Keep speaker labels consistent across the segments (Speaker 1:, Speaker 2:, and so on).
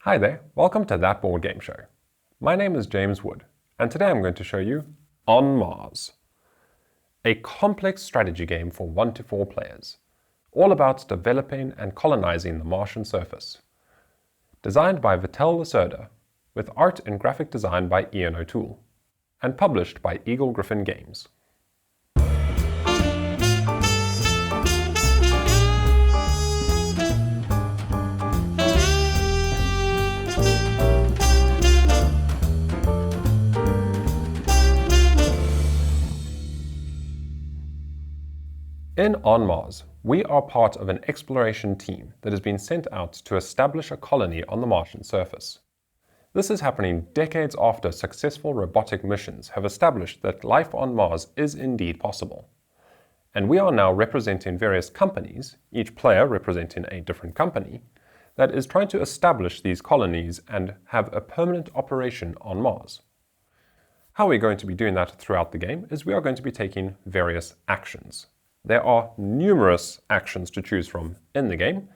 Speaker 1: Hi there, welcome to That Board Game Show. My name is James Wood, and today I'm going to show you On Mars, a complex strategy game for 1 to 4 players, all about developing and colonizing the Martian surface. Designed by Vital Lacerda, with art and graphic design by Ian O'Toole, and published by Eagle Gryphon Games. In On Mars, we are part of an exploration team that has been sent out to establish a colony on the Martian surface. This is happening decades after successful robotic missions have established that life on Mars is indeed possible. And we are now representing various companies, each player representing a different company, that is trying to establish these colonies and have a permanent operation on Mars. How we're going to be doing that throughout the game is we are going to be taking various actions. There are numerous actions to choose from in the game.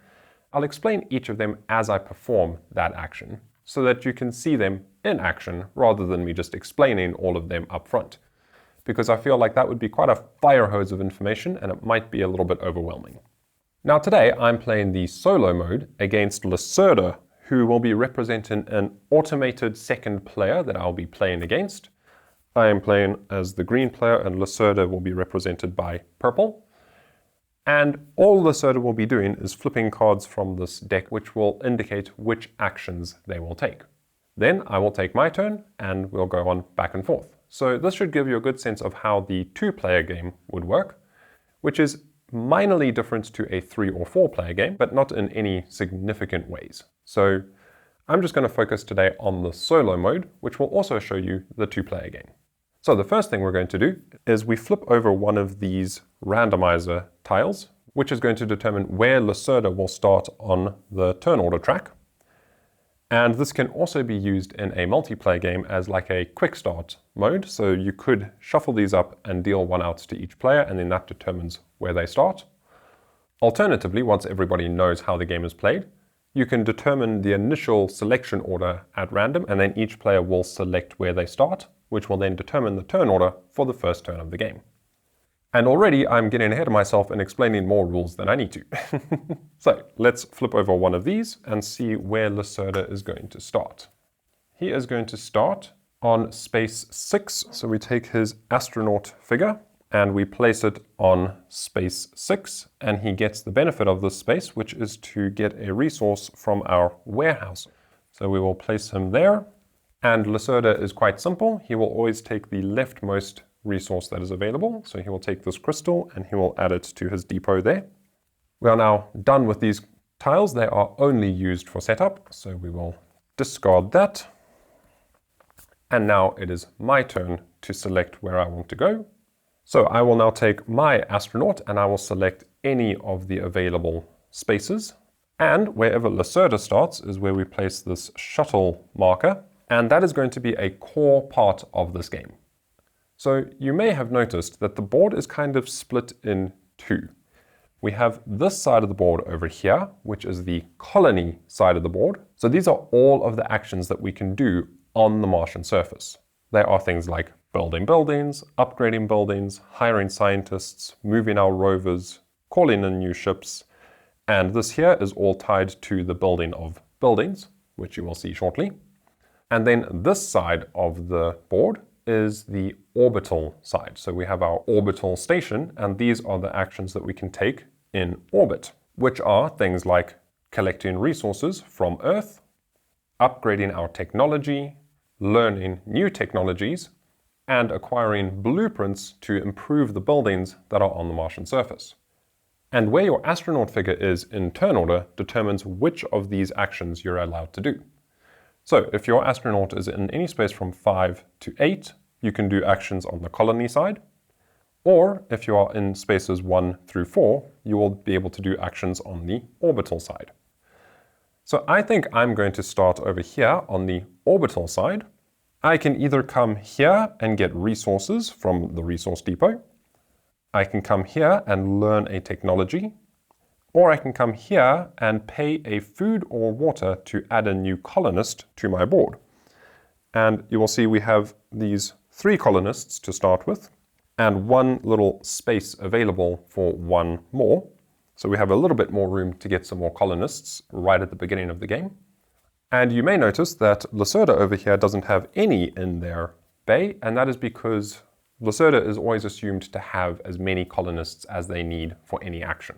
Speaker 1: I'll explain each of them as I perform that action, so that you can see them in action rather than me just explaining all of them up front, because I feel like that would be quite a fire hose of information and it might be a little bit overwhelming. Now today I'm playing the solo mode against Lacerda, who will be representing an automated second player that I'll be playing against. I am playing as the green player and Lacerda will be represented by purple. And all Lacerda will be doing is flipping cards from this deck, which will indicate which actions they will take. Then I will take my turn and we'll go on back and forth. So this should give you a good sense of how the 2-player game would work, which is minorly different to a 3 or 4-player game, but not in any significant ways. So I'm just going to focus today on the solo mode, which will also show you the 2-player game. So the first thing we're going to do is we flip over one of these randomizer tiles, which is going to determine where Lacerda will start on the turn order track. And this can also be used in a multiplayer game as like a quick start mode. So you could shuffle these up and deal one out to each player, and then that determines where they start. Alternatively, once everybody knows how the game is played, you can determine the initial selection order at random, and then each player will select where they start, which will then determine the turn order for the first turn of the game. And already I'm getting ahead of myself and explaining more rules than I need to. So let's flip over one of these and see where Lacerda is going to start. He is going to start on space 6. So we take his astronaut figure and we place it on space 6, and he gets the benefit of this space, which is to get a resource from our warehouse. So we will place him there. And Lacerda is quite simple. He will always take the leftmost resource that is available. So he will take this crystal and he will add it to his depot there. We are now done with these tiles. They are only used for setup. So we will discard that. And now it is my turn to select where I want to go. So I will now take my astronaut and I will select any of the available spaces. And wherever Lacerda starts is where we place this shuttle marker. And that is going to be a core part of this game. So you may have noticed that the board is kind of split in two. We have this side of the board over here, which is the colony side of the board. So these are all of the actions that we can do on the Martian surface. They are things like building buildings, upgrading buildings, hiring scientists, moving our rovers, calling in new ships. And this here is all tied to the building of buildings, which you will see shortly. And then this side of the board is the orbital side. So we have our orbital station, and these are the actions that we can take in orbit, which are things like collecting resources from Earth, upgrading our technology, learning new technologies, and acquiring blueprints to improve the buildings that are on the Martian surface. And where your astronaut figure is in turn order determines which of these actions you're allowed to do. So if your astronaut is in any space from 5 to 8, you can do actions on the colony side. Or if you are in spaces 1 through 4, you will be able to do actions on the orbital side. So I think I'm going to start over here on the orbital side. I can either come here and get resources from the resource depot. I can come here and learn a technology. or I can come here and pay a food or water to add a new colonist to my board. And you will see we have these 3 colonists to start with, and 1 little space available for 1 more. So we have a little bit more room to get some more colonists right at the beginning of the game. And you may notice that Lacerda over here doesn't have any in their bay, and that is because Lacerda is always assumed to have as many colonists as they need for any action.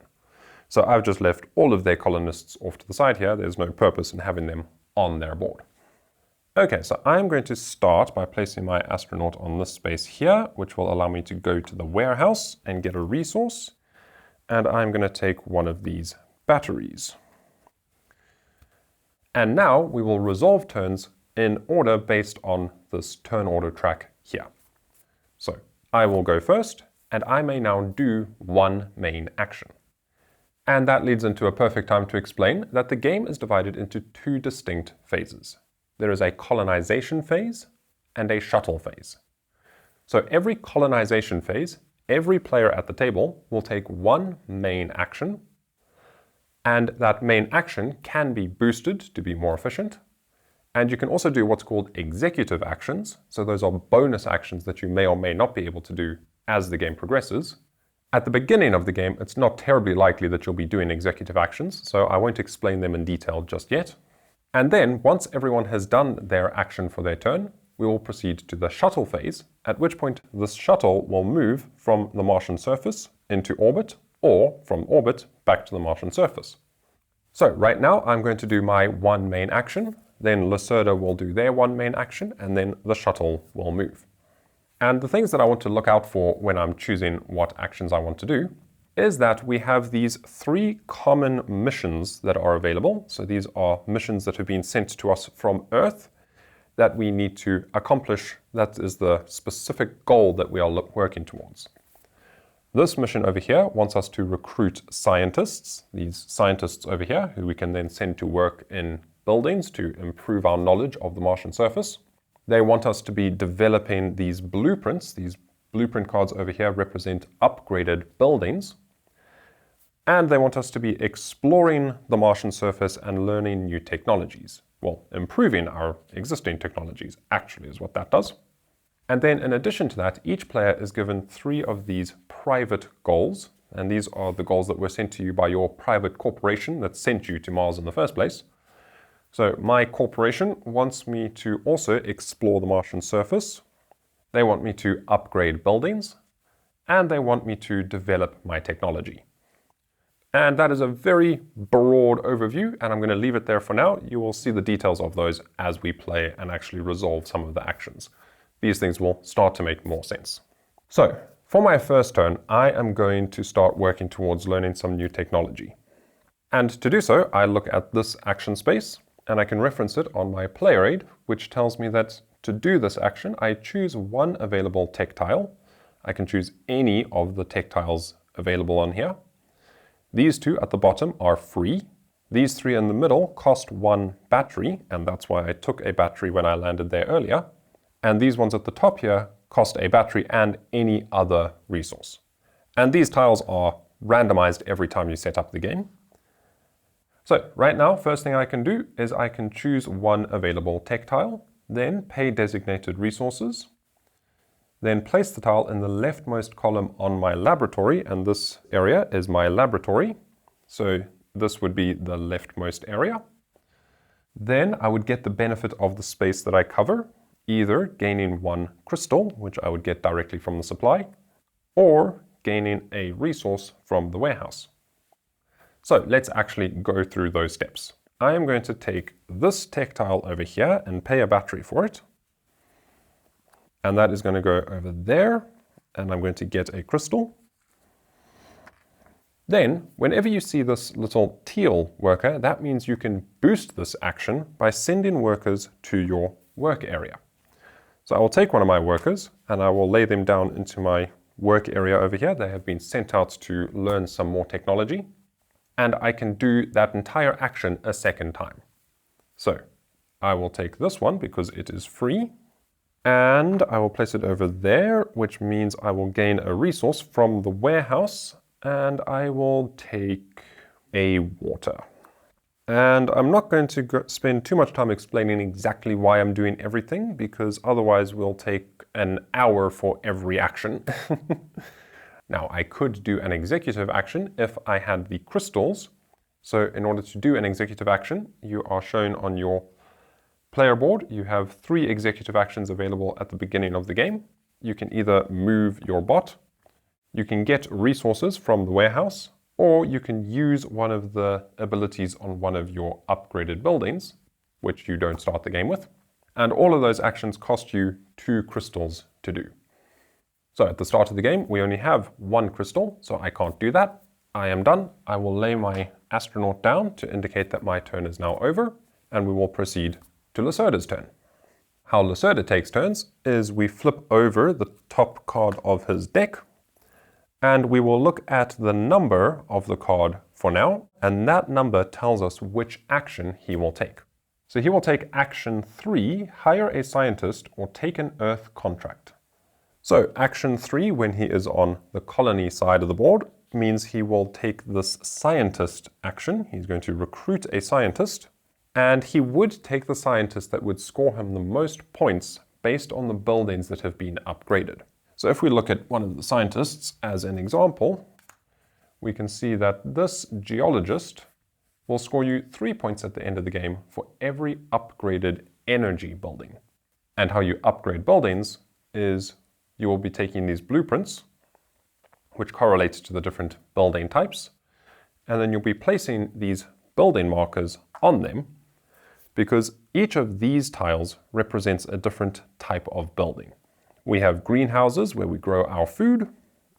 Speaker 1: So I've just left all of their colonists off to the side here. There's no purpose in having them on their board. Okay, so I'm going to start by placing my astronaut on this space here, which will allow me to go to the warehouse and get a resource. And I'm going to take one of these batteries. And now we will resolve turns in order based on this turn order track here. So I will go first, and I may now do 1 main action. And that leads into a perfect time to explain that the game is divided into 2 distinct phases. There is a colonization phase and a shuttle phase. So every colonization phase, every player at the table will take 1 main action, and that main action can be boosted to be more efficient. And you can also do what's called executive actions. So those are bonus actions that you may or may not be able to do as the game progresses. At the beginning of the game, it's not terribly likely that you'll be doing executive actions, so I won't explain them in detail just yet. And then, once everyone has done their action for their turn, we will proceed to the shuttle phase, at which point this shuttle will move from the Martian surface into orbit, or from orbit back to the Martian surface. So right now I'm going to do my 1 main action, then Lacerda will do their 1 main action, and then the shuttle will move. And the things that I want to look out for when I'm choosing what actions I want to do is that we have these 3 common missions that are available. So these are missions that have been sent to us from Earth that we need to accomplish. That is the specific goal that we are working towards. This mission over here wants us to recruit scientists, these scientists over here, who we can then send to work in buildings to improve our knowledge of the Martian surface. They want us to be developing these blueprints. These blueprint cards over here represent upgraded buildings. And they want us to be exploring the Martian surface and learning new technologies. Well, improving our existing technologies actually is what that does. And then in addition to that, each player is given 3 of these private goals. And these are the goals that were sent to you by your private corporation that sent you to Mars in the first place. So my corporation wants me to also explore the Martian surface. They want me to upgrade buildings. And they want me to develop my technology. And that is a very broad overview, and I'm going to leave it there for now. You will see the details of those as we play and actually resolve some of the actions. These things will start to make more sense. So, for my first turn, I am going to start working towards learning some new technology. And to do so, I look at this action space, and I can reference it on my player aid, which tells me that to do this action, I choose 1 available tech tile. I can choose any of the tech tiles available on here. These 2 at the bottom are free. These 3 in the middle cost 1 battery, and that's why I took a battery when I landed there earlier. And these ones at the top here cost a battery and any other resource. And these tiles are randomized every time you set up the game. So right now, first thing I can do is I can choose 1 available tech tile, then pay designated resources, then place the tile in the leftmost column on my laboratory, and this area is my laboratory. So this would be the leftmost area. Then I would get the benefit of the space that I cover, either gaining 1 crystal, which I would get directly from the supply, or gaining a resource from the warehouse. So let's actually go through those steps. I am going to take this tech tile over here and pay a battery for it. And that is going to go over there, and I'm going to get a crystal. Then, whenever you see this little teal worker, that means you can boost this action by sending workers to your work area. So I will take one of my workers, and I will lay them down into my work area over here. They have been sent out to learn some more technology, and I can do that entire action a second time. So I will take this one because it is free. And I will place it over there, which means I will gain a resource from the warehouse. And I will take a water. And I'm not going to spend too much time explaining exactly why I'm doing everything, because otherwise we'll take an hour for every action. Now, I could do an executive action if I had the crystals. So in order to do an executive action, you are shown on your player board. You have 3 executive actions available at the beginning of the game. You can either move your bot, you can get resources from the warehouse, or you can use one of the abilities on one of your upgraded buildings, which you don't start the game with. And all of those actions cost you 2 crystals to do. So at the start of the game, we only have 1 crystal, so I can't do that. I am done. I will lay my astronaut down to indicate that my turn is now over, and we will proceed to Lacerda's turn. How Lacerda takes turns is we flip over the top card of his deck, and we will look at the number of the card for now, and that number tells us which action he will take. So he will take action 3, hire a scientist or take an Earth contract. So action 3, when he is on the colony side of the board, means he will take this scientist action. He's going to recruit a scientist, and he would take the scientist that would score him the most points based on the buildings that have been upgraded. So if we look at one of the scientists as an example, we can see that this geologist will score you 3 points at the end of the game for every upgraded energy building. And how you upgrade buildings is you will be taking these blueprints, which correlates to the different building types, and then you'll be placing these building markers on them, because each of these tiles represents a different type of building. We have greenhouses where we grow our food.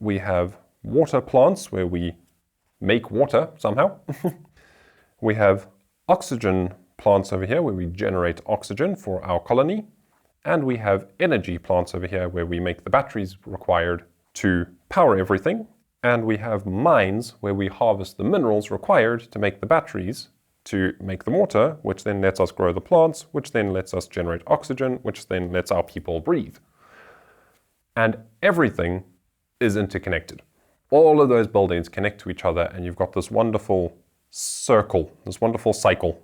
Speaker 1: We have water plants where we make water somehow. We have oxygen plants over here where we generate oxygen for our colony. And we have energy plants over here where we make the batteries required to power everything. And we have mines where we harvest the minerals required to make the batteries to make the water, which then lets us grow the plants, which then lets us generate oxygen, which then lets our people breathe. And everything is interconnected. All of those buildings connect to each other, and you've got this wonderful circle, this wonderful cycle,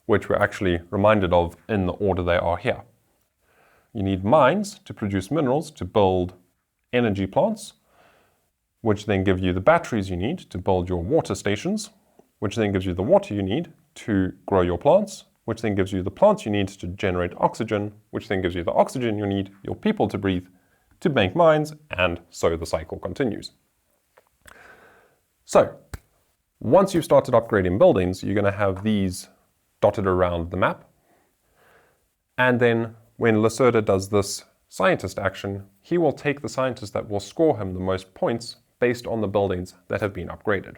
Speaker 1: which we're actually reminded of in the order they are here. You need mines to produce minerals to build energy plants, which then give you the batteries you need to build your water stations, which then gives you the water you need to grow your plants, which then gives you the plants you need to generate oxygen, which then gives you the oxygen you need, your people to breathe, to make mines, and so the cycle continues. So, once you've started upgrading buildings, you're going to have these dotted around the map. And then when Lacerda does this scientist action, he will take the scientist that will score him the most points based on the buildings that have been upgraded.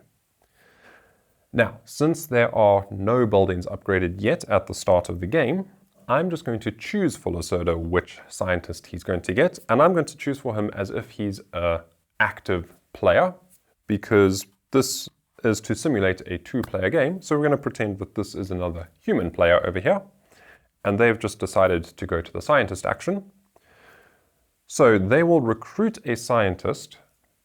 Speaker 1: Now, since there are no buildings upgraded yet at the start of the game, I'm just going to choose for Lacerda which scientist he's going to get, and I'm going to choose for him as if he's an active player, because this is to simulate a 2-player game, so we're going to pretend that this is another human player over here, and they've just decided to go to the scientist action. So they will recruit a scientist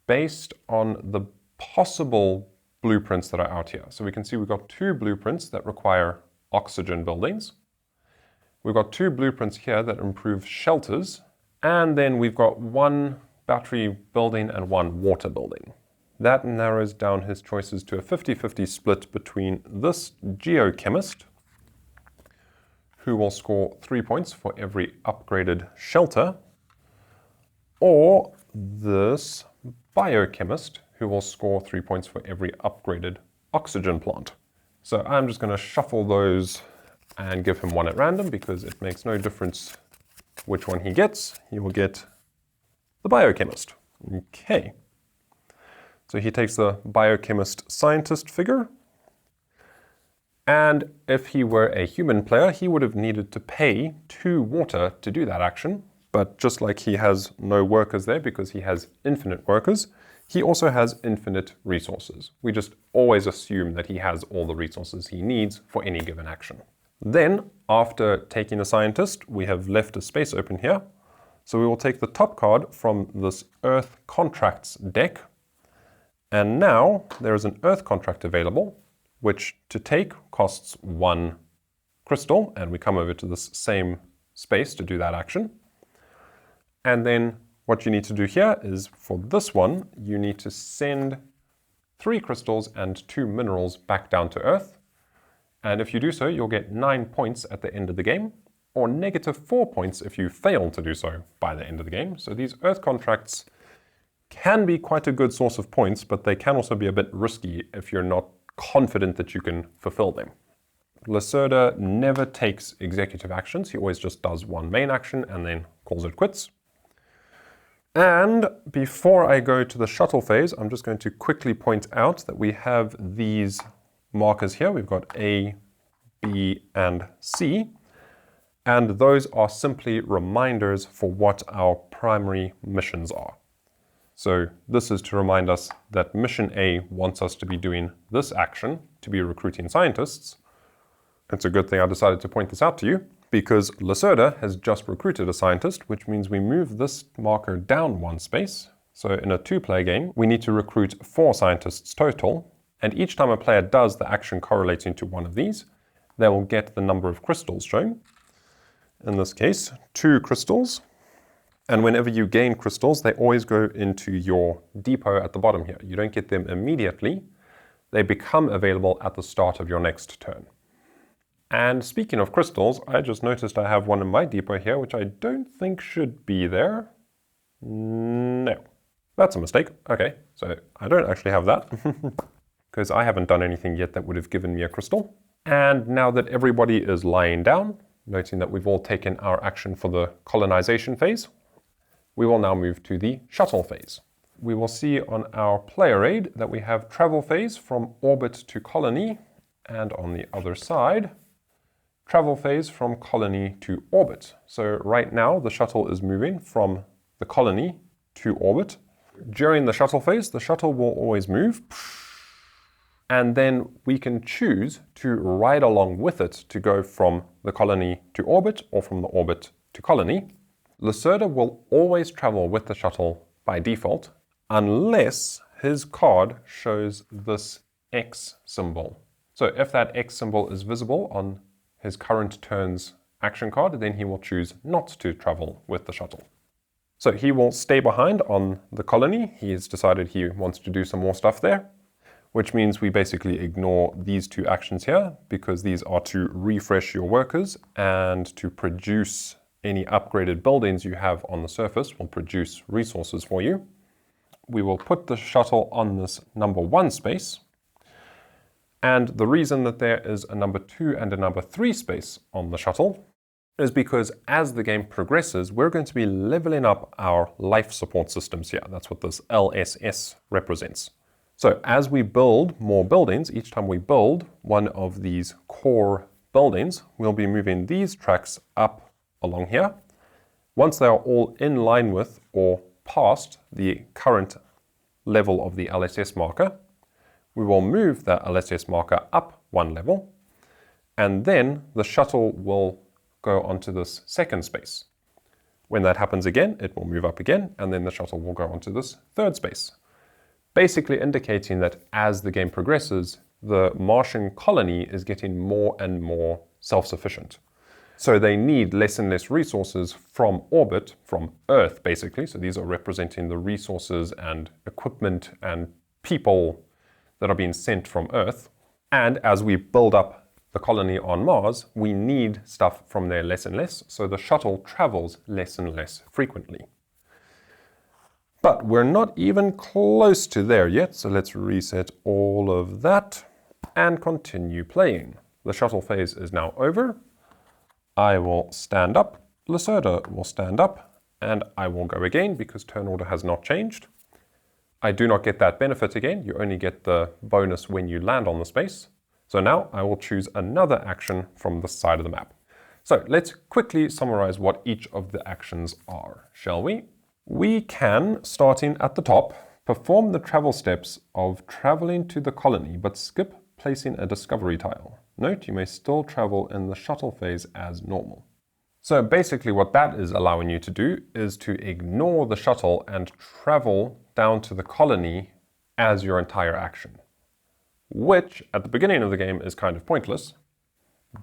Speaker 1: based on the possible blueprints that are out here. So we can see we've got 2 blueprints that require oxygen buildings. We've got 2 blueprints here that improve shelters, and then we've got 1 battery building and 1 water building. That narrows down his choices to a 50-50 split between this geochemist, who will score 3 points for every upgraded shelter, or this biochemist, who will score 3 points for every upgraded oxygen plant. So I'm just going to shuffle those and give him 1 at random, because it makes no difference which one he gets. He will get the biochemist. Okay. So he takes the biochemist scientist figure. And if he were a human player, he would have needed to pay 2 water to do that action. But just like he has no workers there because he has infinite workers, he also has infinite resources. We just always assume that he has all the resources he needs for any given action. Then, after taking a scientist, we have left a space open here. So we will take the top card from this Earth Contracts deck. And now there is an Earth contract available, which to take costs 1 crystal, and we come over to this same space to do that action. And then what you need to do here is, for this one, you need to send 3 crystals and 2 minerals back down to Earth. And if you do so, you'll get 9 points at the end of the game, or -4 points if you fail to do so by the end of the game. So these Earth contracts can be quite a good source of points, but they can also be a bit risky if you're not confident that you can fulfill them. Lacerda never takes executive actions. He always just does one main action and then calls it quits. And before I go to the shuttle phase, I'm just going to quickly point out that we have these markers here. We've got A, B, and C. And those are simply reminders for what our primary missions are. So this is to remind us that mission A wants us to be doing this action, to be recruiting scientists. It's a good thing I decided to point this out to you, because Lacerda has just recruited a scientist, which means we move this marker down 1 space. So in a 2-player game, we need to recruit 4 scientists total, and each time a player does the action correlating to one of these, they will get the number of crystals shown. In this case, 2 crystals. And whenever you gain crystals, they always go into your depot at the bottom here. You don't get them immediately. They become available at the start of your next turn. And speaking of crystals, I just noticed I have one in my depot here, which I don't think should be there. No, that's a mistake. Okay, so I don't actually have that because I haven't done anything yet that would have given me a crystal. And now that everybody is lying down, noting that we've all taken our action for the colonization phase, we will now move to the shuttle phase. We will see on our player aid that we have travel phase from orbit to colony, and on the other side, travel phase from colony to orbit. So right now the shuttle is moving from the colony to orbit. During the shuttle phase, the shuttle will always move, and then we can choose to ride along with it to go from the colony to orbit or from the orbit to colony. Lacerda will always travel with the shuttle by default unless his card shows this X symbol. So if that X symbol is visible on his current turn's action card, then he will choose not to travel with the shuttle. So he will stay behind on the colony. He has decided he wants to do some more stuff there, which means we basically ignore these 2 actions here, because these are to refresh your workers and to produce any upgraded buildings you have on the surface, will produce resources for you. We will put the shuttle on this number 1 space. And the reason that there is a number 2 and a number 3 space on the shuttle is because as the game progresses, we're going to be leveling up our life support systems here. That's what this LSS represents. So as we build more buildings, each time we build one of these core buildings, we'll be moving these tracks up along here. Once they are all in line with or past the current level of the LSS marker, we will move the LSS marker up 1 level, and then the shuttle will go onto this 2nd space. When that happens again, it will move up again, and then the shuttle will go onto this 3rd space. Basically indicating that as the game progresses, the Martian colony is getting more and more self-sufficient. So they need less and less resources from orbit, from Earth basically. So these are representing the resources and equipment and people that are being sent from Earth. And as we build up the colony on Mars, we need stuff from there less and less, so the shuttle travels less and less frequently. But we're not even close to there yet, so let's reset all of that and continue playing. The shuttle phase is now over. I will stand up, Lacerda will stand up, and I will go again because turn order has not changed. I do not get that benefit again. You only get the bonus when you land on the space. So now I will choose another action from the side of the map. So let's quickly summarize what each of the actions are, shall we? We can, starting at the top, perform the travel steps of traveling to the colony, but skip placing a discovery tile. Note, you may still travel in the shuttle phase as normal. So basically what that is allowing you to do is to ignore the shuttle and travel down to the colony as your entire action. which at the beginning of the game is kind of pointless.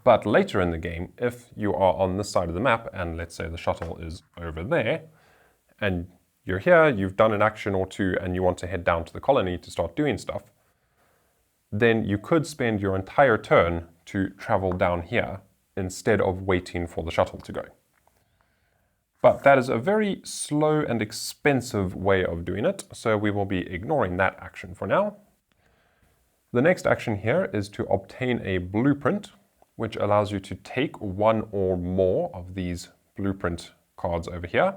Speaker 1: But later in the game, if you are on this side of the map, and let's say the shuttle is over there, and you're here, you've done an action or two, and you want to head down to the colony to start doing stuff, then you could spend your entire turn to travel down here instead of waiting for the shuttle to go. But that is a very slow and expensive way of doing it, so we will be ignoring that action for now. The next action here is to obtain a blueprint, which allows you to take one or more of these blueprint cards over here.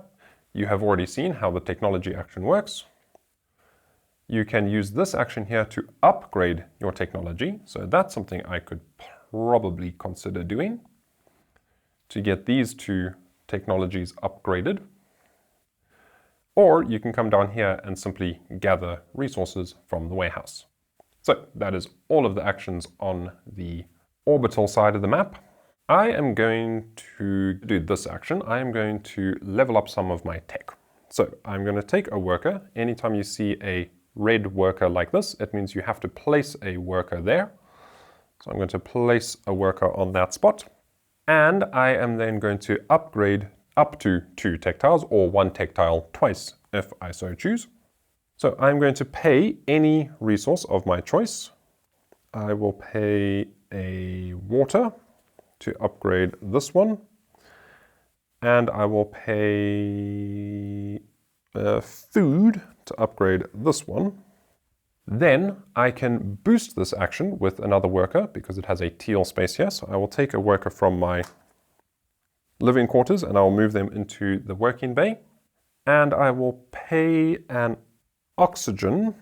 Speaker 1: You have already seen how the technology action works. You can use this action here to upgrade your technology, so that's something I could probably consider doing to get these two technologies upgraded. Or you can come down here and simply gather resources from the warehouse. So that is all of the actions on the orbital side of the map. I am going to do this action. I am going to level up some of my tech. So I'm going to take a worker. Anytime you see a red worker like this, it means you have to place a worker there. So I'm going to place a worker on that spot. And I am then going to upgrade up to 2 tech tiles, or 1 tech tile twice if I so choose. So I'm going to pay any resource of my choice. I will pay a water to upgrade this one, and I will pay food to upgrade this one. Then I can boost this action with another worker because it has a teal space here. So I will take a worker from my living quarters and I will move them into the working bay. And I will pay an oxygen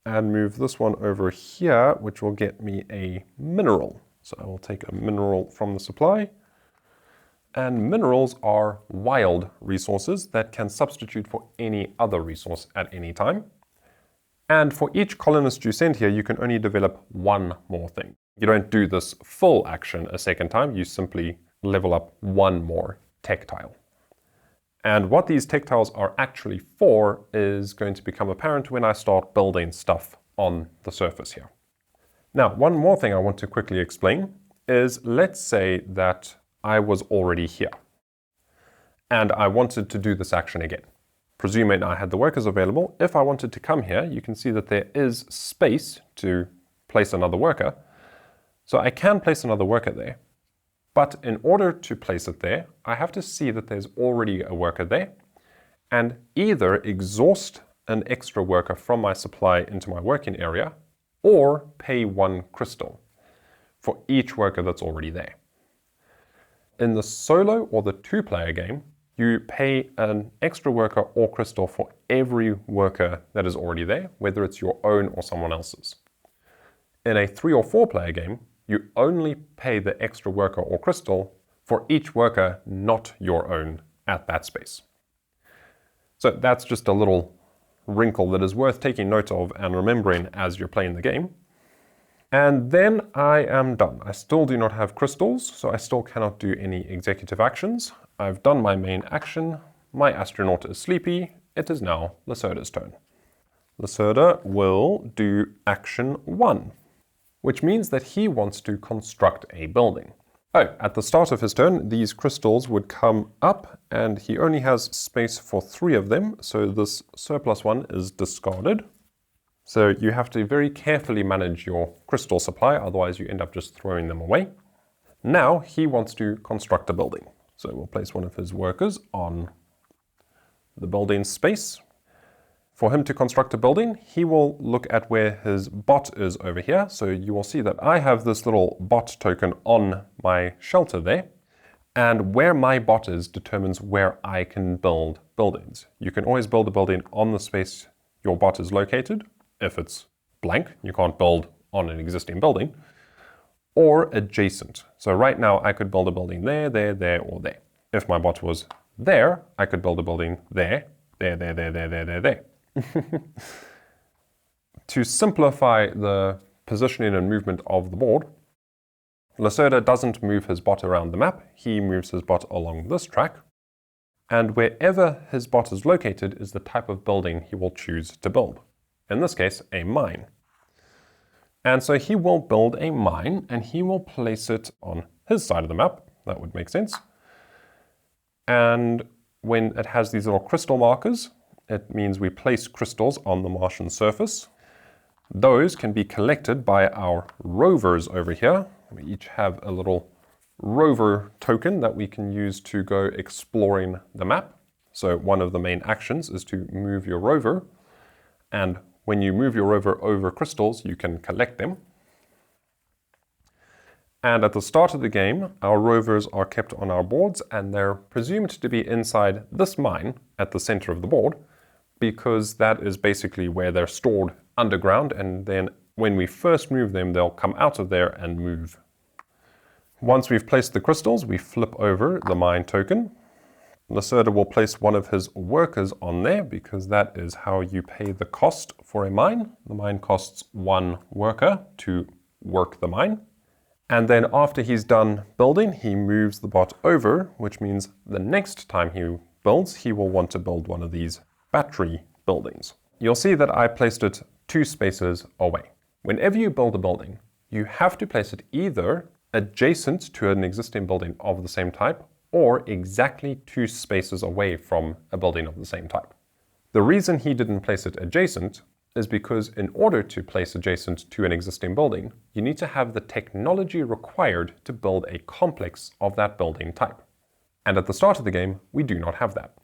Speaker 1: and move this one over here, which will get me a mineral. So I will take a mineral from the supply. And minerals are wild resources that can substitute for any other resource at any time. And for each colonist you send here, you can only develop one more thing. You don't do this full action a second time, you simply level up one more tech tile. And what these tech tiles are actually for is going to become apparent when I start building stuff on the surface here. Now, one more thing I want to quickly explain is, let's say that I was already here and I wanted to do this action again. Presuming I had the workers available, if I wanted to come here, you can see that there is space to place another worker. So I can place another worker there. But in order to place it there, I have to see that there's already a worker there and either exhaust an extra worker from my supply into my working area or pay 1 crystal for each worker that's already there. In the solo or the 2-player game, you pay an extra worker or crystal for every worker that is already there, whether it's your own or someone else's. In a 3 or 4-player game, you only pay the extra worker or crystal for each worker not your own at that space. So that's just a little wrinkle that is worth taking note of and remembering as you're playing the game. And then I am done. I still do not have crystals, so I still cannot do any executive actions. I've done my main action. My astronaut is sleepy. It is now Lacerda's turn. Lacerda will do action 1, which means that he wants to construct a building. Oh, at the start of his turn, these crystals would come up and he only has space for 3 of them, so this surplus one is discarded. So you have to very carefully manage your crystal supply, otherwise you end up just throwing them away. Now he wants to construct a building. So we'll place one of his workers on the building space. For him to construct a building, he will look at where his bot is over here. So you will see that I have this little bot token on my shelter there. And where my bot is determines where I can build buildings. You can always build a building on the space your bot is located. If it's blank, you can't build on an existing building. Or adjacent. So right now I could build a building there, there, there, or there. If my bot was there, I could build a building there, there, there, there, there, there, there, there. To simplify the positioning and movement of the board, Lacerda doesn't move his bot around the map, he moves his bot along this track, and wherever his bot is located is the type of building he will choose to build. In this case, a mine. And so he will build a mine and he will place it on his side of the map. That would make sense. And when it has these little crystal markers, it means we place crystals on the Martian surface. Those can be collected by our rovers over here. We each have a little rover token that we can use to go exploring the map. So one of the main actions is to move your rover. And when you move your rover over crystals, you can collect them. And at the start of the game, our rovers are kept on our boards and they're presumed to be inside this mine at the center of the board, because that is basically where they're stored underground, and then when we first move them, they'll come out of there and move. Once we've placed the crystals, we flip over the mine token. Lacerda will place one of his workers on there because that is how you pay the cost for a mine. The mine costs one worker to work the mine. And then after he's done building, he moves the bot over, which means the next time he builds, he will want to build one of these battery buildings. You'll see that I placed it 2 spaces away. Whenever you build a building, you have to place it either adjacent to an existing building of the same type or exactly 2 spaces away from a building of the same type. The reason he didn't place it adjacent is because in order to place adjacent to an existing building, you need to have the technology required to build a complex of that building type. And at the start of the game, we do not have that.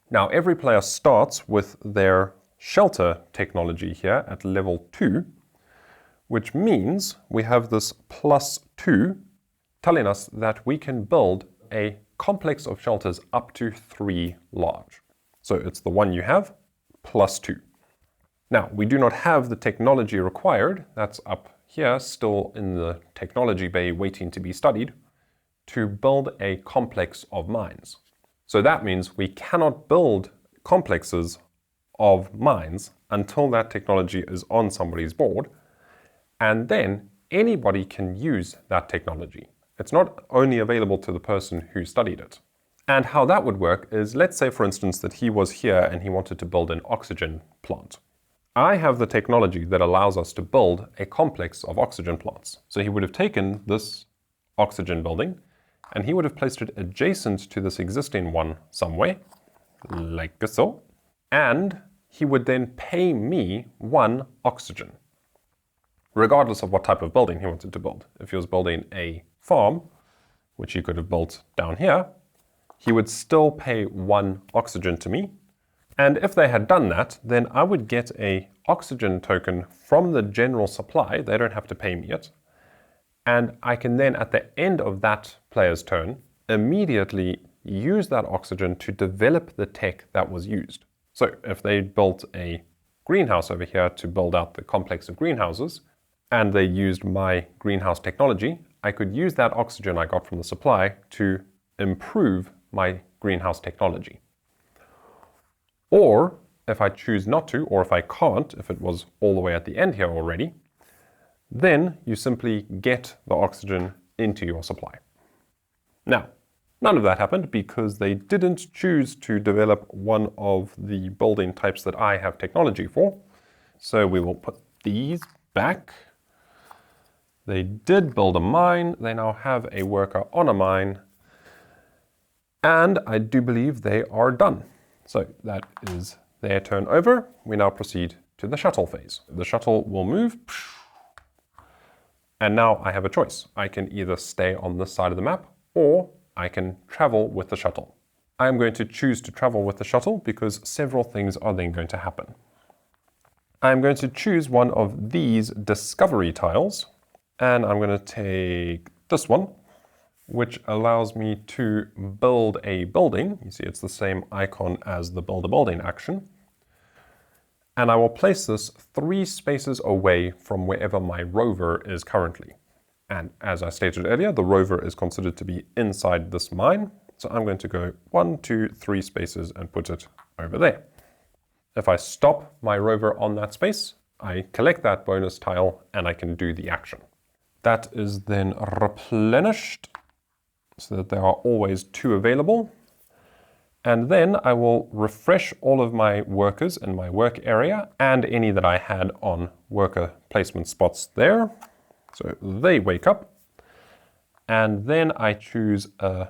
Speaker 1: Now, every player starts with their shelter technology here at level 2, which means we have this +2 telling us that we can build a complex of shelters up to 3 large. So it's the one you have +2. Now, we do not have the technology required, that's up here, still in the technology bay waiting to be studied, to build a complex of mines. So that means we cannot build complexes of mines until that technology is on somebody's board, and then anybody can use that technology. It's not only available to the person who studied it. And how that would work is, let's say for instance that he was here and he wanted to build an oxygen plant. I have the technology that allows us to build a complex of oxygen plants. So he would have taken this oxygen building and he would have placed it adjacent to this existing one somewhere, like so, and he would then pay me 1 oxygen, regardless of what type of building he wanted to build. If he was building a farm, which he could have built down here, he would still pay 1 oxygen to me. And if they had done that, then I would get a oxygen token from the general supply. They don't have to pay me it. And I can then, at the end of that player's turn, immediately use that oxygen to develop the tech that was used. So if they built a greenhouse over here to build out the complex of greenhouses, and they used my greenhouse technology, I could use that oxygen I got from the supply to improve my greenhouse technology. Or if I choose not to, or if I can't, if it was all the way at the end here already, then you simply get the oxygen into your supply. Now, none of that happened because they didn't choose to develop one of the building types that I have technology for. So we will put these back. They did build a mine. They now have a worker on a mine. And I do believe they are done. So that is their turn over. We now proceed to the shuttle phase. The shuttle will move. And now I have a choice. I can either stay on this side of the map or I can travel with the shuttle. I'm going to choose to travel with the shuttle because several things are then going to happen. I'm going to choose one of these discovery tiles, and I'm going to take this one, which allows me to build a building. You see it's the same icon as the build a building action. And I will place this 3 spaces away from wherever my rover is currently. And as I stated earlier, the rover is considered to be inside this mine. So I'm going to go 1, 2, 3 spaces and put it over there. If I stop my rover on that space, I collect that bonus tile and I can do the action. That is then replenished so that there are always 2 available. And then I will refresh all of my workers in my work area and any that I had on worker placement spots there. So they wake up. And then I choose a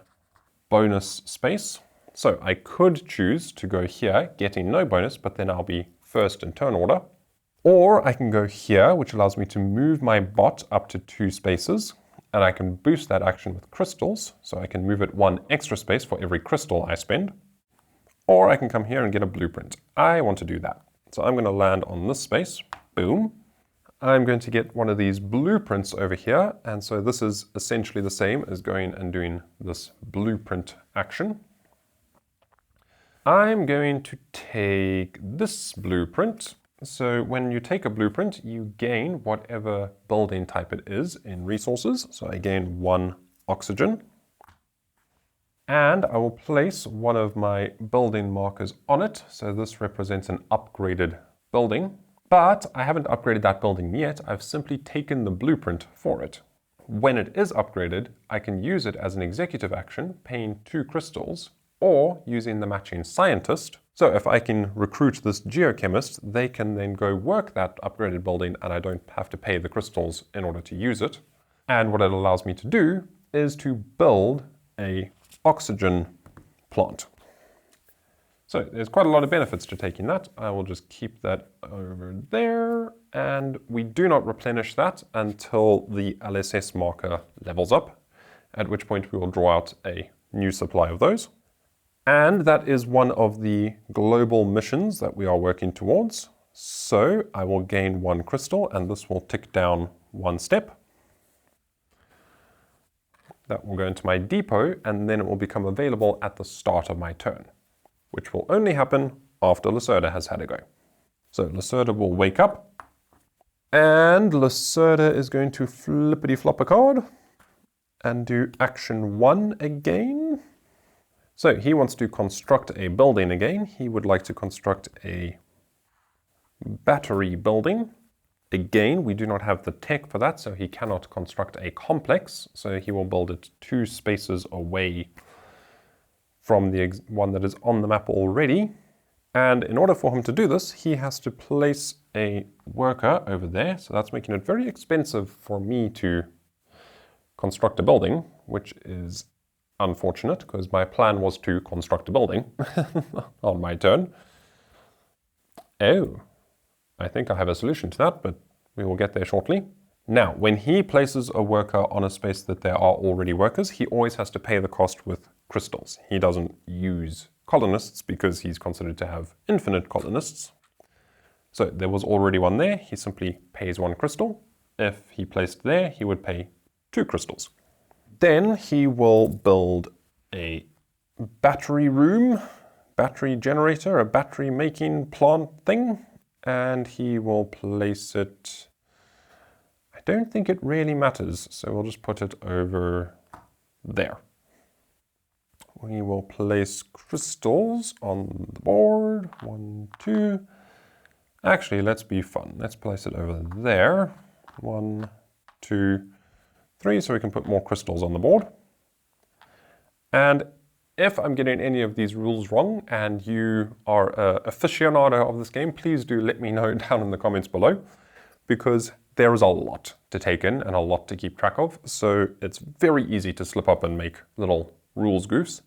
Speaker 1: bonus space. So I could choose to go here, getting no bonus, but then I'll be first in turn order. Or I can go here, which allows me to move my bot up to 2 spaces. And I can boost that action with crystals. So I can move it 1 extra space for every crystal I spend. Or I can come here and get a blueprint. I want to do that. So I'm going to land on this space. Boom. I'm going to get one of these blueprints over here. And so this is essentially the same as going and doing this blueprint action. I'm going to take this blueprint. So when you take a blueprint, you gain whatever building type it is in resources. So I gain 1 oxygen. And I will place one of my building markers on it. So this represents an upgraded building. But I haven't upgraded that building yet. I've simply taken the blueprint for it. When it is upgraded, I can use it as an executive action, paying 2 crystals, or using the matching scientist. So if I can recruit this geochemist, they can then go work that upgraded building and I don't have to pay the crystals in order to use it. And what it allows me to do is to build a oxygen plant. So there's quite a lot of benefits to taking that. I will just keep that over there, and we do not replenish that until the LSS marker levels up, at which point we will draw out a new supply of those. And that is one of the global missions that we are working towards. So I will gain 1 crystal, and this will tick down 1 step. That will go into my depot, and then it will become available at the start of my turn, which will only happen after Lacerda has had a go. So Lacerda will wake up, and Lacerda is going to flippity-flop a card and do action 1 again. So he wants to construct a building again. He would like to construct a battery building. Again, we do not have the tech for that, so he cannot construct a complex. So he will build it 2 spaces away from the one that is on the map already. And in order for him to do this, he has to place a worker over there. So that's making it very expensive for me to construct a building, which is unfortunate because my plan was to construct a building on my turn. Oh. I think I have a solution to that, but we will get there shortly. Now, when he places a worker on a space that there are already workers, he always has to pay the cost with crystals. He doesn't use colonists because he's considered to have infinite colonists. So there was already one there. He simply pays 1 crystal. If he placed there, he would pay 2 crystals. Then he will build a battery room, battery generator, a battery making plant thing. And he will place it, I don't think it really matters, so we'll just put it over there. We will place crystals on the board, 1, 2. Actually, let's be fun. Let's place it over there, 1, 2, 3, so we can put more crystals on the board. And if I'm getting any of these rules wrong and you are an aficionado of this game, please do let me know down in the comments below, because there is a lot to take in and a lot to keep track of. So it's very easy to slip up and make little rules goofs.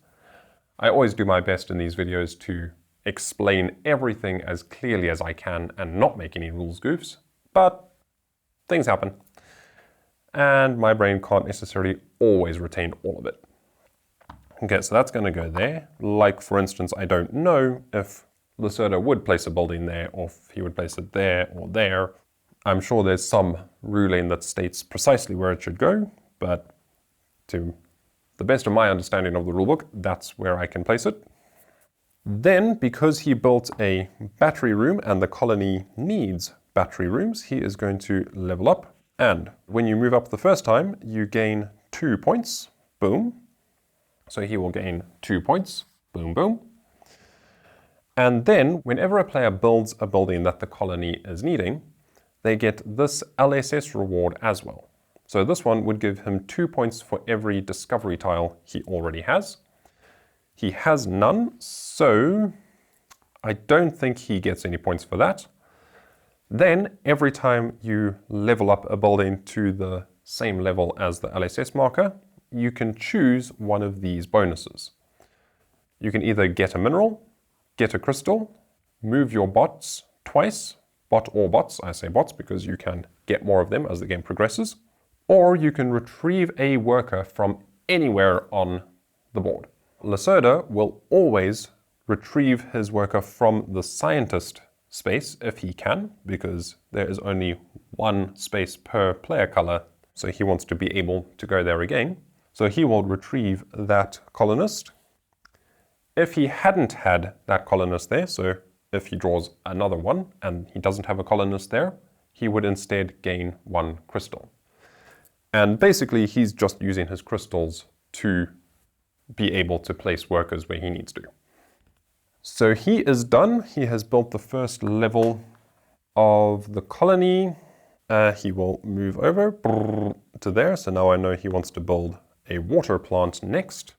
Speaker 1: I always do my best in these videos to explain everything as clearly as I can and not make any rules goofs, but things happen. And my brain can't necessarily always retain all of it. Okay, so that's going to go there. Like, for instance, I don't know if Lacerda would place a building there or if he would place it there or there. I'm sure there's some ruling that states precisely where it should go, but to the best of my understanding of the rulebook, that's where I can place it. Then, because he built a battery room and the colony needs battery rooms, he is going to level up. And when you move up the first time, you gain 2 points. Boom. So he will gain 2 points, boom, boom. And then whenever a player builds a building that the colony is needing, they get this LSS reward as well. So this one would give him 2 points for every discovery tile he already has. He has none, so I don't think he gets any points for that. Then, every time you level up a building to the same level as the LSS marker, you can choose one of these bonuses. You can either get a mineral, get a crystal, move your bots twice, bot or bots, I say bots because you can get more of them as the game progresses, or you can retrieve a worker from anywhere on the board. Lacerda will always retrieve his worker from the scientist space if he can, because there is only one space per player color, so he wants to be able to go there again. So he will retrieve that colonist. If he hadn't had that colonist there, so if he draws another one and he doesn't have a colonist there, he would instead gain one crystal. And basically he's just using his crystals to be able to place workers where he needs to. So he is done. He has built the first level of the colony. He will move over to there. So now I know he wants to build a water plant next.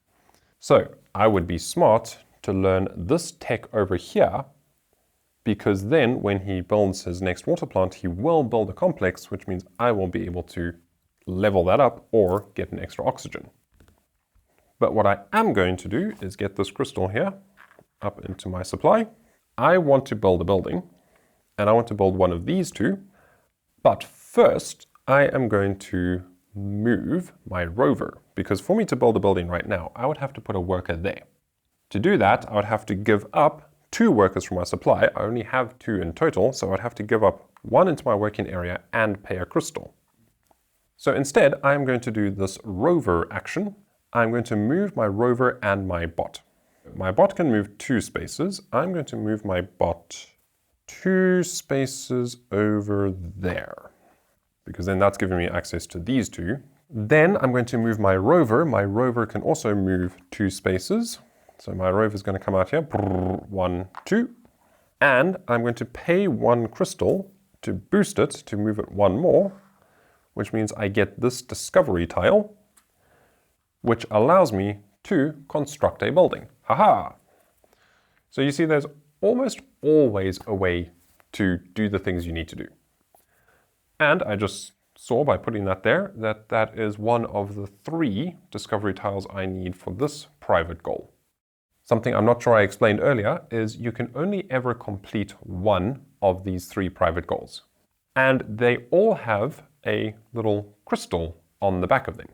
Speaker 1: So I would be smart to learn this tech over here, because then when he builds his next water plant, he will build a complex, which means I will be able to level that up or get an extra oxygen. But what I am going to do is get this crystal here up into my supply. I want to build a building, and I want to build one of these two. But first, I am going to move my rover, because for me to build a building right now, I would have to put a worker there. To do that, I would have to give up 2 workers from my supply. I only have 2 in total, so I'd have to give up 1 into my working area and pay a crystal. So instead, I'm going to do this rover action. I'm going to move my rover and my bot. My bot can move 2 spaces. I'm going to move my bot 2 spaces over there, because then that's giving me access to these 2. Then I'm going to move my rover. My rover can also move 2 spaces. So my rover is going to come out here, 1, 2. And I'm going to pay 1 crystal to boost it, to move it 1 more, which means I get this discovery tile, which allows me to construct a building. Haha! So you see there's almost always a way to do the things you need to do. And I just saw by putting that there that that is one of the 3 discovery tiles I need for this private goal. Something I'm not sure I explained earlier is you can only ever complete 1 of these 3 private goals. And they all have a little crystal on the back of them.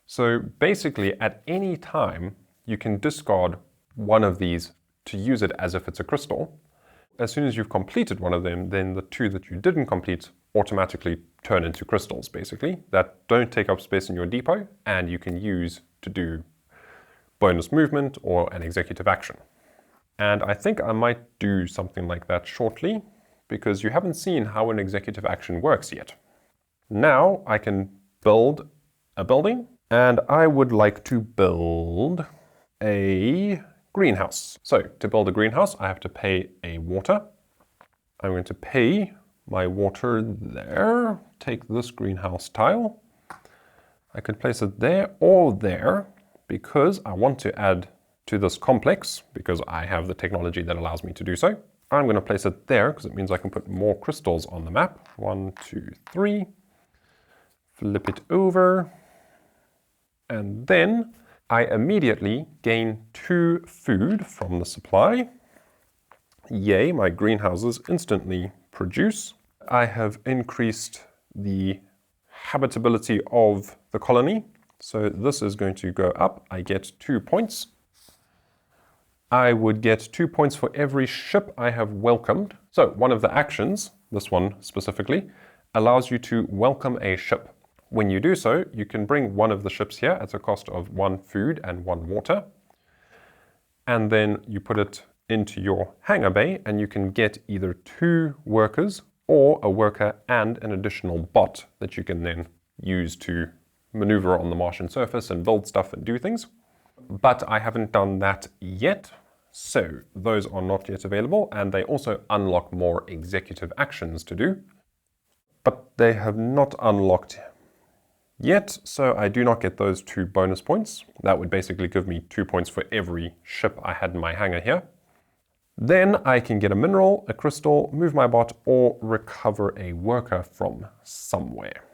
Speaker 1: So basically at any time you can discard one of these to use it as if it's a crystal. As soon as you've completed one of them, then the 2 that you didn't complete automatically turn into crystals, basically, that don't take up space in your depot and you can use to do bonus movement or an executive action. And I think I might do something like that shortly, because you haven't seen how an executive action works yet. Now I can build a building, and I would like to build a greenhouse. So to build a greenhouse, I have to pay a water. I'm going to pay my water there, take this greenhouse tile. I could place it there or there, because I want to add to this complex, because I have the technology that allows me to do so. I'm going to place it there, because it means I can put more crystals on the map. 1, 2, 3. Flip it over. And then I immediately gain 2 food from the supply. Yay, my greenhouses instantly produce. I have increased the habitability of the colony. So this is going to go up. I get 2 points. I would get 2 points for every ship I have welcomed. So one of the actions, this one specifically, allows you to welcome a ship. When you do so, you can bring one of the ships here at a cost of 1 food and 1 water. And then you put it into your hangar bay and you can get either 2 workers or a worker and an additional bot that you can then use to maneuver on the Martian surface and build stuff and do things. But I haven't done that yet, so those are not yet available, and they also unlock more executive actions to do. But they have not unlocked yet, so I do not get those 2 bonus points. That would basically give me 2 points for every ship I had in my hangar here. Then I can get a mineral, a crystal, move my bot, or recover a worker from somewhere.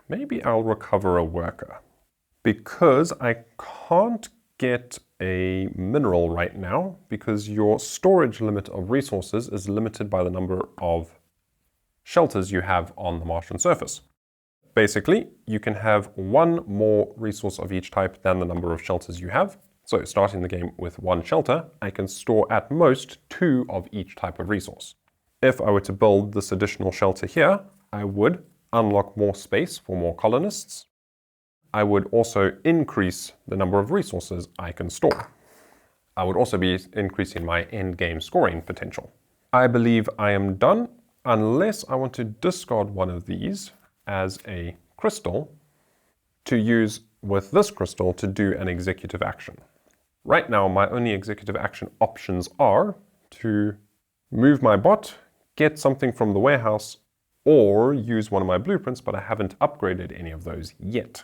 Speaker 1: Maybe I'll recover a worker, because I can't get a mineral right now because your storage limit of resources is limited by the number of shelters you have on the Martian surface. Basically, you can have 1 more resource of each type than the number of shelters you have. So starting the game with 1 shelter, I can store at most 2 of each type of resource. If I were to build this additional shelter here, I would unlock more space for more colonists. I would also increase the number of resources I can store. I would also be increasing my end game scoring potential. I believe I am done, unless I want to discard one of these as a crystal to use with this crystal to do an executive action. Right now, my only executive action options are to move my bot, get something from the warehouse, or use one of my blueprints, but I haven't upgraded any of those yet.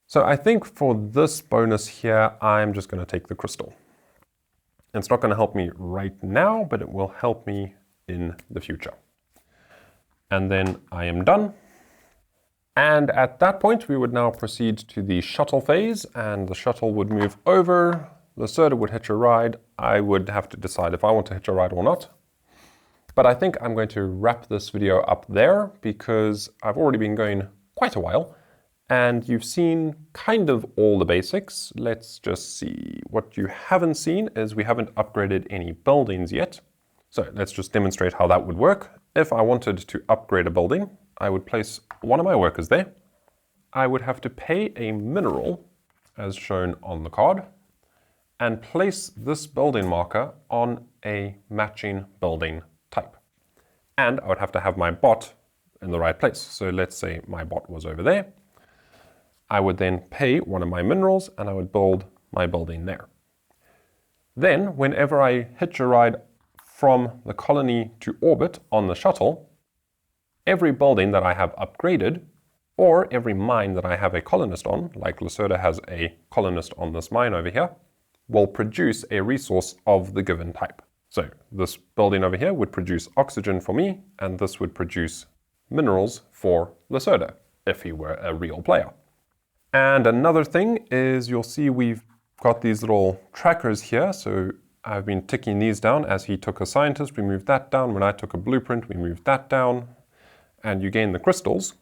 Speaker 1: So I think for this bonus here, I'm just going to take the crystal. It's not going to help me right now, but it will help me in the future. And then I am done. And at that point, we would now proceed to the shuttle phase, and the shuttle would move over. Lacerda would hitch a ride. I would have to decide if I want to hitch a ride or not. But I think I'm going to wrap this video up there because I've already been going quite a while and you've seen kind of all the basics. Let's just see. What you haven't seen is we haven't upgraded any buildings yet. So let's just demonstrate how that would work. If I wanted to upgrade a building, I would place one of my workers there. I would have to pay a mineral as shown on the card and place this building marker on a matching building type. And I would have to have my bot in the right place. So let's say my bot was over there. I would then pay one of my minerals and I would build my building there. Then whenever I hitch a ride from the colony to orbit on the shuttle, every building that I have upgraded or every mine that I have a colonist on, like Lacerda has a colonist on this mine over here, will produce a resource of the given type. So this building over here would produce oxygen for me, and this would produce minerals for Lacerda, if he were a real player. And another thing is you'll see we've got these little trackers here. So I've been ticking these down. As he took a scientist, we moved that down. When I took a blueprint, we moved that down. And you gain the crystals.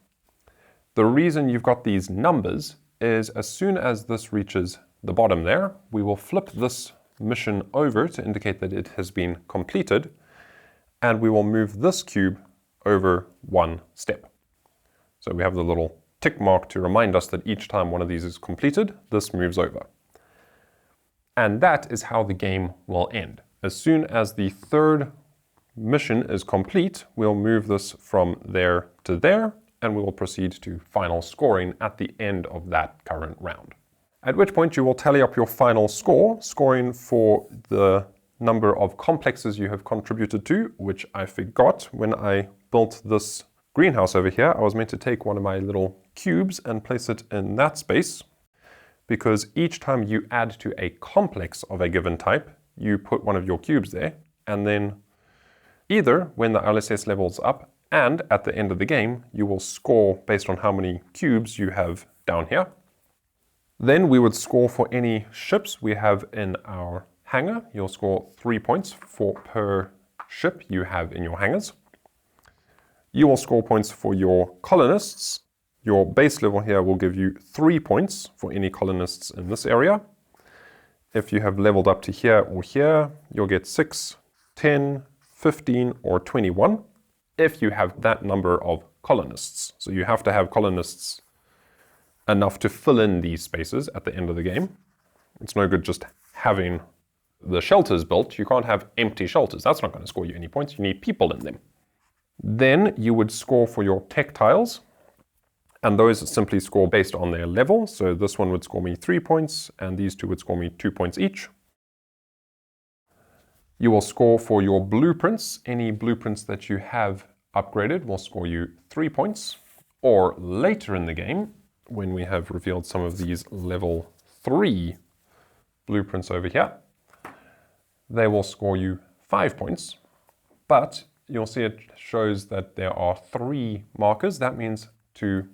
Speaker 1: The reason you've got these numbers is as soon as this reaches the bottom there, we will flip this mission over to indicate that it has been completed, and we will move this cube over 1 step. So we have the little tick mark to remind us that each time one of these is completed, this moves over. And that is how the game will end. As soon as the 3rd mission is complete, we'll move this from there to there, and we will proceed to final scoring at the end of that current round. At which point you will tally up your final score, scoring for the number of complexes you have contributed to, which I forgot when I built this greenhouse over here. I was meant to take one of my little cubes and place it in that space, because each time you add to a complex of a given type, you put one of your cubes there, and then either when the LSS level's up and at the end of the game, you will score based on how many cubes you have down here. Then we would score for any ships we have in our hangar. You'll score 3 points for per ship you have in your hangars. You will score points for your colonists. Your base level here will give you 3 points for any colonists in this area. If you have leveled up to here or here, you'll get 6, 10, 15, or 21 if you have that number of colonists. So you have to have colonists enough to fill in these spaces at the end of the game. It's no good just having the shelters built. You can't have empty shelters. That's not going to score you any points. You need people in them. Then you would score for your tech tiles, and those simply score based on their level. So this one would score me 3 points, and these two would score me 2 points each. You will score for your blueprints, any blueprints that you have upgraded will score you 3 points, or later in the game, when we have revealed some of these level 3 blueprints over here, they will score you 5 points, but you'll see it shows that there are 3 markers. That means to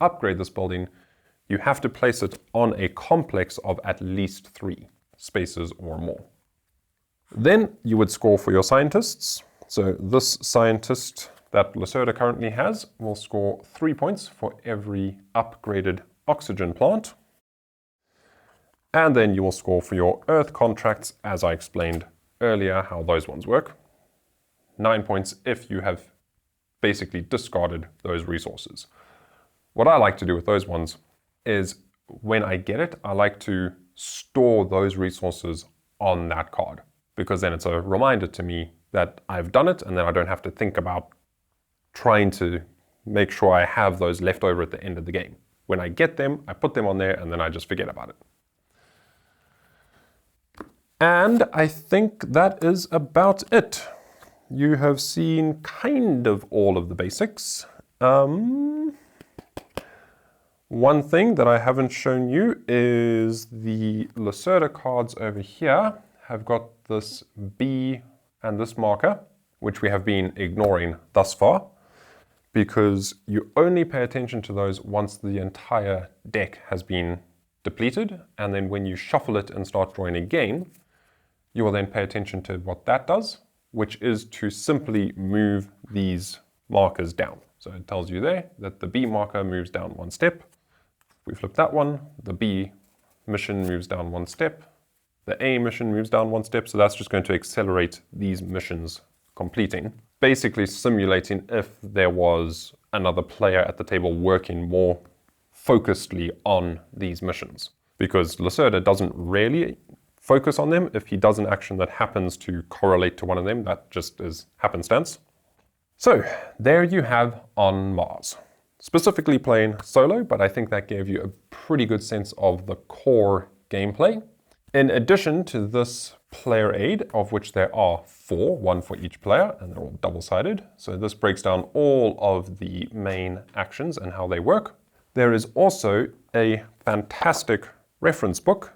Speaker 1: upgrade this building, you have to place it on a complex of at least 3 spaces or more. Then you would score for your scientists. So this scientist that Lacerda currently has will score 3 points for every upgraded oxygen plant. And then you will score for your Earth contracts, as I explained earlier how those ones work. 9 points if you have basically discarded those resources. What I like to do with those ones is when I get it, I like to store those resources on that card, because then it's a reminder to me that I've done it, and then I don't have to think about trying to make sure I have those left over at the end of the game. When I get them, I put them on there, and then I just forget about it. And I think that is about it. You have seen kind of all of the basics. One thing that I haven't shown you is the Lacerda cards over here have got this B and this marker, which we have been ignoring thus far, because you only pay attention to those once the entire deck has been depleted, and then when you shuffle it and start drawing again, you will then pay attention to what that does, which is to simply move these markers down. So it tells you there that the B marker moves down 1 step. If we flip that one, the B mission moves down 1 step. The A mission moves down 1 step, so that's just going to accelerate these missions completing. Basically simulating if there was another player at the table working more focusedly on these missions. Because Lacerda doesn't really focus on them. If he does an action that happens to correlate to one of them, that just is happenstance. So there you have On Mars. Specifically playing solo, but I think that gave you a pretty good sense of the core gameplay. In addition to this player aid, of which there are 4, 1 for each player, and they're all double-sided. So this breaks down all of the main actions and how they work. There is also a fantastic reference book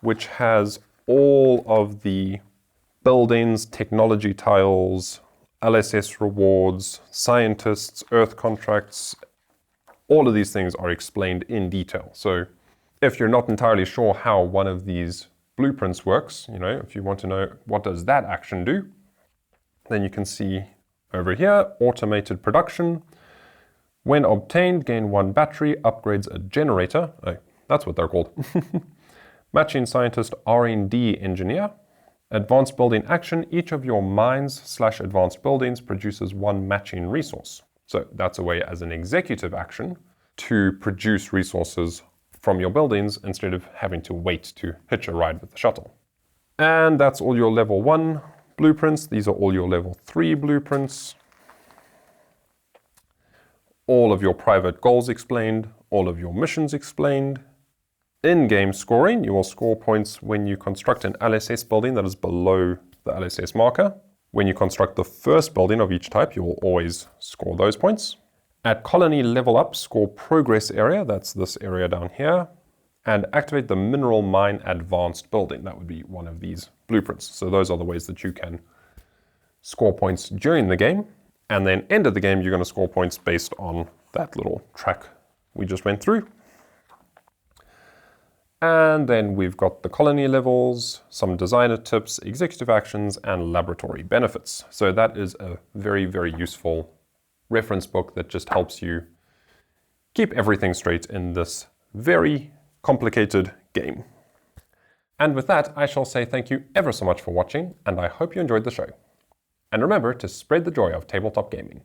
Speaker 1: which has all of the buildings, technology tiles, LSS rewards, scientists, Earth contracts. All of these things are explained in detail. So if you're not entirely sure how one of these blueprints works, if you want to know what does that action do, then you can see over here, automated production. When obtained, gain 1 battery, upgrades a generator. Oh, that's what they're called. Matching scientist R&D engineer. Advanced building action. Each of your mines/advanced buildings produces 1 matching resource. So that's a way as an executive action to produce resources from your buildings instead of having to wait to hitch a ride with the shuttle. And that's all your level 1 blueprints. These are all your level 3 blueprints. All of your private goals explained, all of your missions explained. In-game scoring, you will score points when you construct an LSS building that is below the LSS marker. When you construct the first building of each type, you will always score those points. At colony level up, score progress area, that's this area down here, and activate the mineral mine advanced building. That would be one of these blueprints. So those are the ways that you can score points during the game, and then end of the game, you're going to score points based on that little track we just went through. And then we've got the colony levels, some designer tips, executive actions, and laboratory benefits. So that is a very, very useful reference book that just helps you keep everything straight in this very complicated game. And with that, I shall say thank you ever so much for watching, and I hope you enjoyed the show. And remember to spread the joy of tabletop gaming.